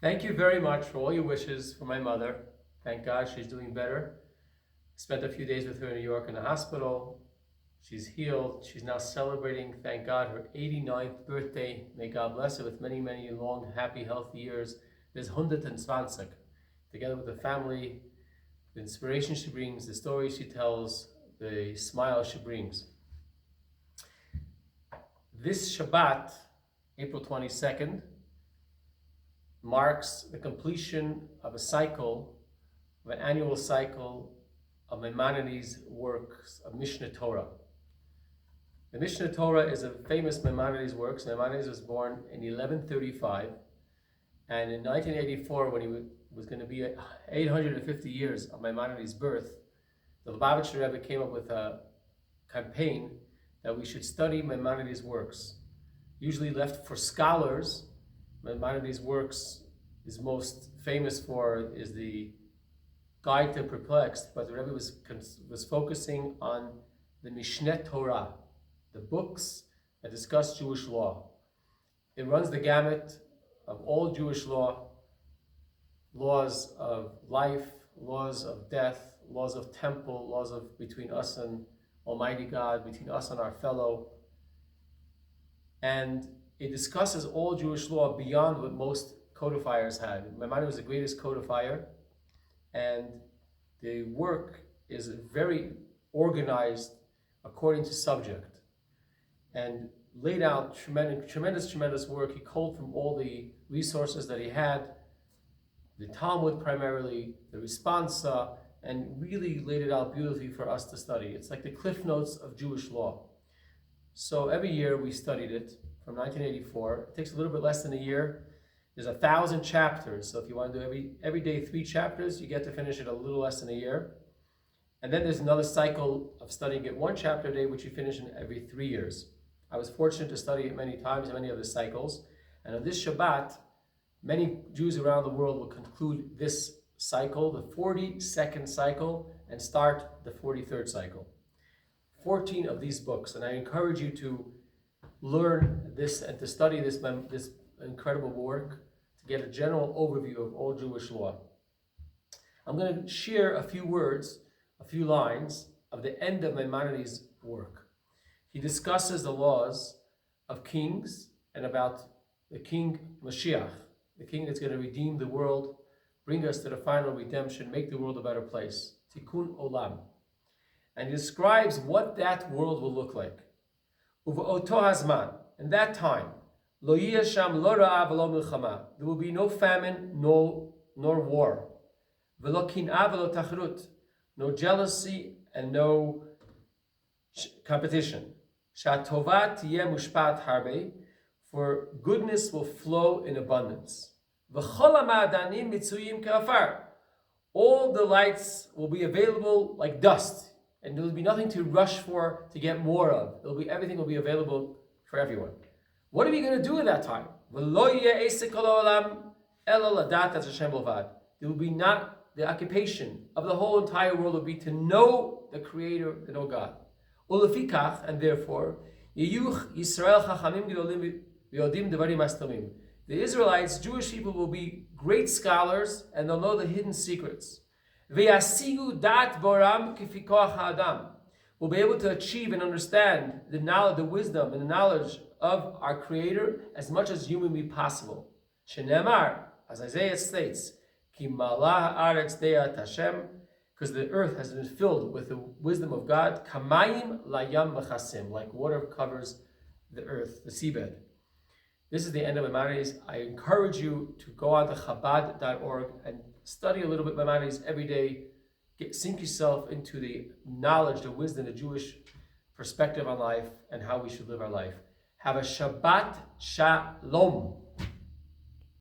Thank you very much for all your wishes for my mother. Thank God she's doing better. Spent a few days with her in New York in the hospital. She's healed. She's now celebrating, thank God, her 89th birthday. May God bless her with many, many long, happy, healthy years. There's 120, together with the family, the inspiration she brings, the stories she tells, the smile she brings. This Shabbat, April 22nd, marks the completion of a cycle, of an annual cycle of Maimonides' works of Mishnah Torah. The Mishnah Torah is a famous Maimonides works. Maimonides was born in 1135, and in 1984, when he was going to be 850 years of Maimonides' birth, the Lubavitcher Rebbe came up with a campaign that we should study Maimonides' works. Usually left for scholars. Maimonides' works is most famous for is the Guide to Perplexed, but the Rebbe was focusing on the Mishneh Torah, the books that discuss Jewish law. It runs the gamut of all Jewish law, laws of life, laws of death, laws of temple, laws of between us and Almighty God, between us and our fellow. And it discusses all Jewish law beyond what most codifiers had. Maimonides was the greatest codifier, and the work is very organized according to subject and laid out tremendous work. He culled from all the resources that he had, the Talmud primarily, the Responsa, and really laid it out beautifully for us to study. It's like the Cliff Notes of Jewish law. So every year we studied it from 1984. It takes a little bit less than a year. There's 1,000 chapters. So if you want to do every day 3 chapters, you get to finish it a little less than a year. And then there's another cycle of studying it 1 chapter a day, which you finish in every 3 years. I was fortunate to study it many times in many of the cycles. And on this Shabbat, many Jews around the world will conclude this cycle, the 42nd cycle, and start the 43rd cycle. 14 of these books, and I encourage you to learn this and to study this incredible work to get a general overview of all Jewish law. I'm going to share a few words, a few lines of the end of Maimonides' work. He discusses the laws of kings and about the king Mashiach, the king that's going to redeem the world, bring us to the final redemption, make the world a better place. Tikkun Olam. And he describes what that world will look like. Uve'oto hazman, in that time, lo yeh sham lo ra'ah v'lo milchama. There will be no famine, nor war. V'lo kin'ah v'lo tachrut. No jealousy and no competition. Sha'tova tiyeh mushpat harbe. For goodness will flow in abundance. V'chol ha'ma'adanim mitzuyim ka'afar. All the lights will be available like dust, and there will be nothing to rush for to get more of. Everything will be available for everyone. What are we going to do at that time? There will be not the occupation of the whole entire world will be to know the Creator, to know God. And therefore, the Israelites, Jewish people, will be great scholars and they'll know the hidden secrets. We'll be able to achieve and understand the knowledge, the wisdom, and the knowledge of our Creator as much as humanly possible. Shenemar, as Isaiah states, Ki malah haaretz de'at Hashem, because the earth has been filled with the wisdom of God. Kamayim layam mechasim, like water covers the earth, the seabed. This is the end of Maimonides. I encourage you to go on to Chabad.org and study a little bit Maimonides every day. Sink yourself into the knowledge, the wisdom, the Jewish perspective on life and how we should live our life. Have a Shabbat Shalom.